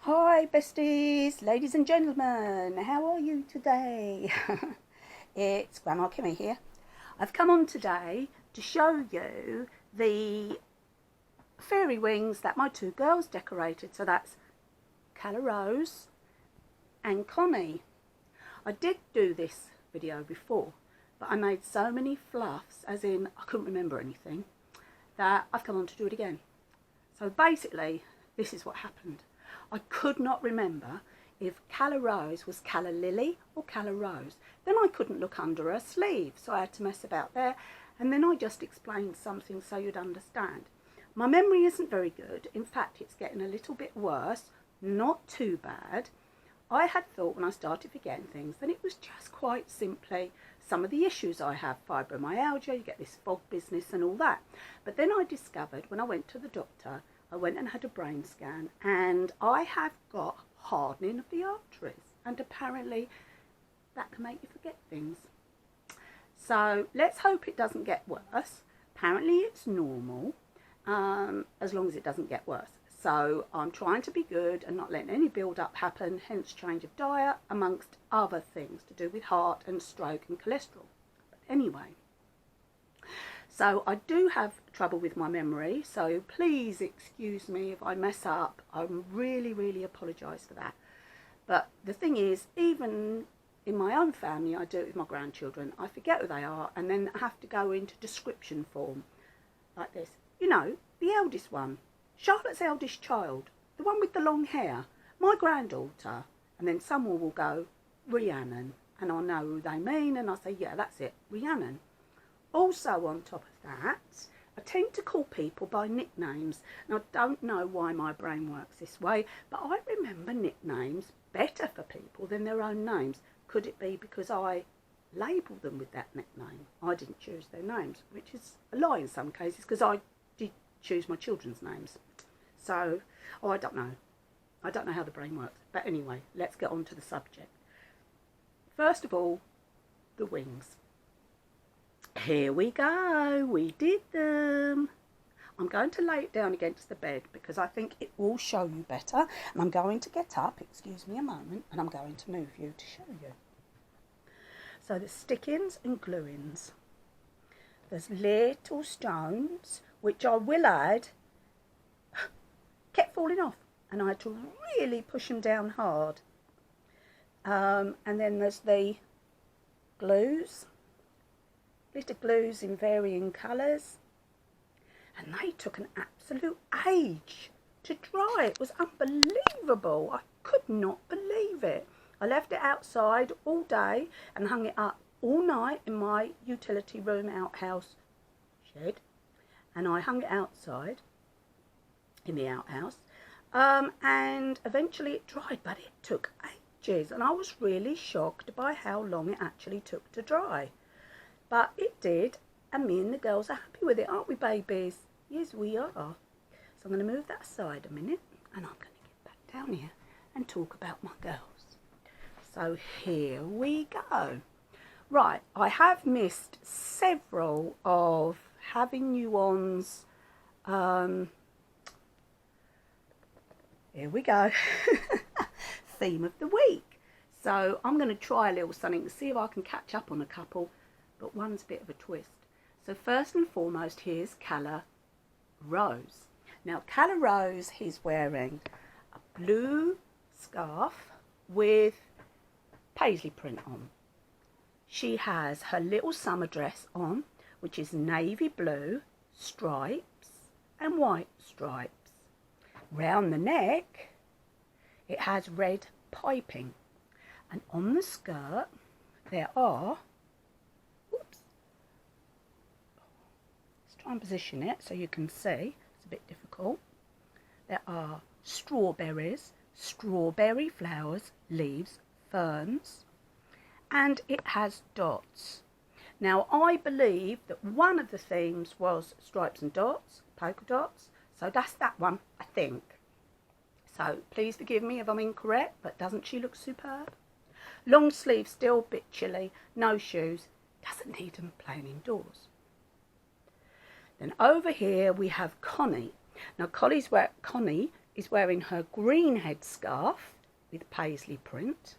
Hi besties, ladies and gentlemen, how are you today? It's Grandma Kimmy here. I've come on today to show you the fairy wings that my two girls decorated. So that's Calla Rose and Connie. I did do this video before, but I made so many fluffs, as in I couldn't remember anything, that I've come on to do it again. So basically, this is what happened. I could not remember if Calla Rose was Calla Lily or Calla Rose. Then I couldn't look under her sleeve, so I had to mess about there. And then I just explained something so you'd understand. My memory isn't very good. In fact, it's getting a little bit worse. Not too bad. I had thought when I started forgetting things that it was just quite simply some of the issues I have, fibromyalgia, you get this fog business and all that. But then I discovered when I went to the doctor, I went and had a brain scan, and I have got hardening of the arteries, and apparently that can make you forget things. So let's hope it doesn't get worse. Apparently it's normal, as long as it doesn't get worse. So I'm trying to be good and not letting any build-up happen, hence change of diet, amongst other things to do with heart and stroke and cholesterol. But anyway, so I do have trouble with my memory, so please excuse me if I mess up. I really apologise for that. But the thing is, even in my own family, I do it with my grandchildren. I forget who they are and then have to go into description form like this. You know, the eldest one, Charlotte's eldest child, the one with the long hair, my granddaughter. And then someone will go, Rhiannon, and I know who they mean, and I say, yeah, that's it, Rhiannon. Also on top of that, I tend to call people by nicknames. Now, I don't know why my brain works this way, but I remember nicknames better for people than their own names. Could it be because I labelled them with that nickname? I didn't choose their names, which is a lie in some cases, because I did choose my children's names. So, I don't know. I don't know how the brain works. But anyway, let's get on to the subject. First of all, the wings. Here we go, we did them. I'm going to lay it down against the bed because I think it will show you better. And I'm going to get up, excuse me a moment, and I'm going to move you to show you. So there's stick-ins and glue-ins. There's little stones, which I will add, kept falling off. And I had to really push them down hard. And then there's the glues. Glitter glues in varying colours, and they took an absolute age to dry. It was unbelievable. I could not believe it. I left it outside all day and hung it up all night in my utility room outhouse shed, and I hung it outside in the outhouse, and eventually it dried, but it took ages, and I was really shocked by how long it actually took to dry. But it did, and me and the girls are happy with it, aren't we, babies? Yes, we are. So I'm going to move that aside a minute, and I'm going to get back down here and talk about my girls. So here we go. Right, I have missed several of having you on's, here we go, theme of the week. So I'm going to try a little something to see if I can catch up on a couple. But one's a bit of a twist. So first and foremost, here's Calla Rose. Now, Calla Rose, he's wearing a blue scarf with paisley print on. She has her little summer dress on, which is navy blue, stripes and white stripes. Round the neck, it has red piping. And on the skirt, there are, and position it so you can see, it's a bit difficult. There are strawberries, strawberry flowers, leaves, ferns, and it has dots. Now I believe that one of the themes was stripes and dots, polka dots, so that's that one, I think. So please forgive me if I'm incorrect, but doesn't she look superb? Long sleeves, still a bit chilly, no shoes, doesn't need them playing indoors. Then over here we have Connie. Now Connie is wearing her green headscarf with paisley print,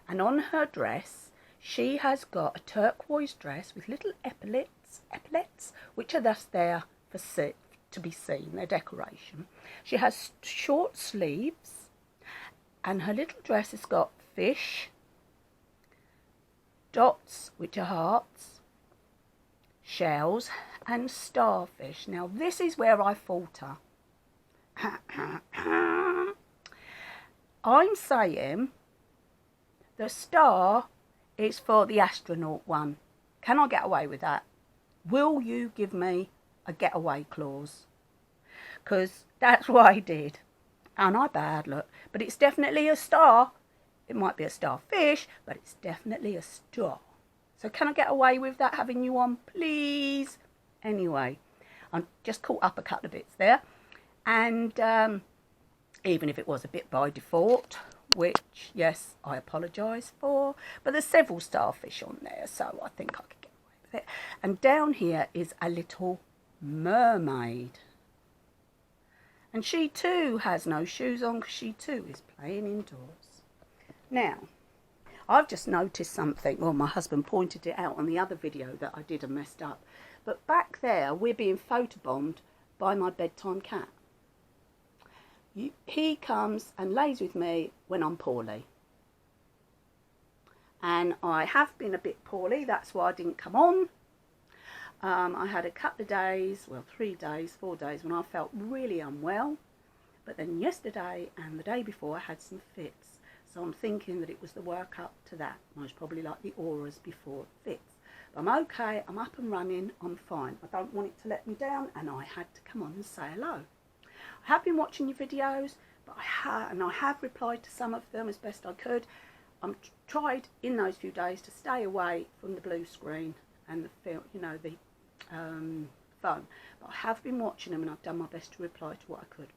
and on her dress she has got a turquoise dress with little epaulets, which are thus there for to be seen, they're decoration. She has short sleeves, and her little dress has got fish, dots which are hearts, shells and starfish. Now this is where I falter. I'm saying the star is for the astronaut one. Can I get away with that? Will you give me a getaway clause? Because that's what I did. And I bad look. But it's definitely a star. It might be a starfish, but it's definitely a star. So can I get away with that having you on, please? Anyway, I'm just caught up a couple of bits there. And even if it was a bit by default, which, yes, I apologise for, but there's several starfish on there, so I think I could get away with it. And down here is a little mermaid. And she too has no shoes on because she too is playing indoors. Now, I've just noticed something. Well, my husband pointed it out on the other video that I did and messed up. But back there, we're being photobombed by my bedtime cat. He comes and lays with me when I'm poorly. And I have been a bit poorly. That's why I didn't come on. I had a couple of days, well, 3 days, 4 days, when I felt really unwell. But then yesterday and the day before, I had some fits. So I'm thinking that it was the work up to that. Most probably like the auras before fits. But I'm okay, I'm up and running, I'm fine. I don't want it to let me down, and I had to come on and say hello. I have been watching your videos, but I have replied to some of them as best I could. I've tried in those few days to stay away from the blue screen and the film, you know, the phone. But I have been watching them, and I've done my best to reply to what I could.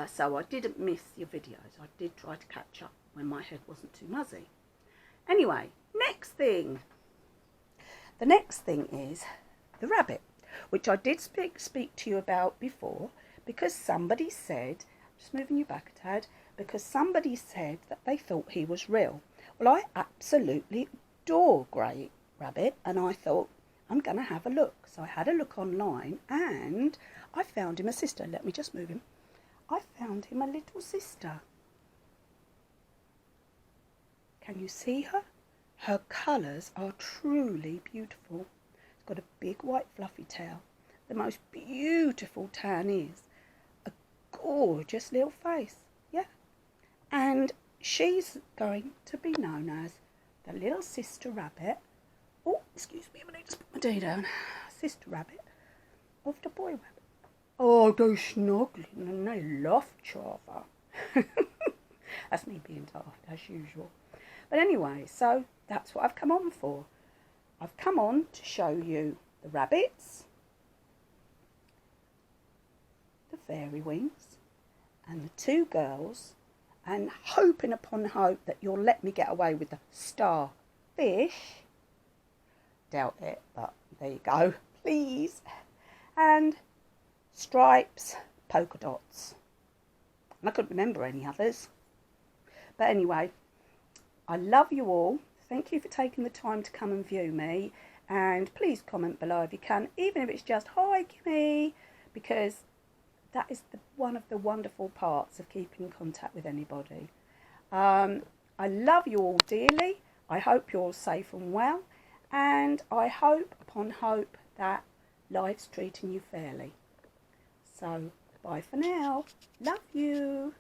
So I didn't miss your videos. I did try to catch up when my head wasn't too muzzy. Anyway, next thing. The next thing is the rabbit, which I did speak to you about before, because somebody said, just moving you back a tad, because somebody said that they thought he was real. Well, I absolutely adore Grey Rabbit, and I thought, I'm going to have a look. So I had a look online, and I found him a sister. Let me just move him. I found him a little sister. Can you see her? Her colours are truly beautiful. It's got a big white fluffy tail, the most beautiful tan ears, a gorgeous little face, yeah. And she's going to be known as the little sister rabbit. Oh, excuse me, I need to put my D down. Sister rabbit of the boy rabbit. Oh, they're snuggling and they love each other. That's me being daft, as usual. But anyway, so that's what I've come on for. I've come on to show you the rabbits, the fairy wings, and the 2 girls, and hoping upon hope that you'll let me get away with the starfish. Doubt it, but there you go, please. And stripes, polka dots. And I couldn't remember any others. But anyway, I love you all. Thank you for taking the time to come and view me. And please comment below if you can, even if it's just, hi, Kimmy, because that is one of the wonderful parts of keeping in contact with anybody. I love you all dearly. I hope you're all safe and well. And I hope upon hope that life's treating you fairly. So, bye for now. Love you.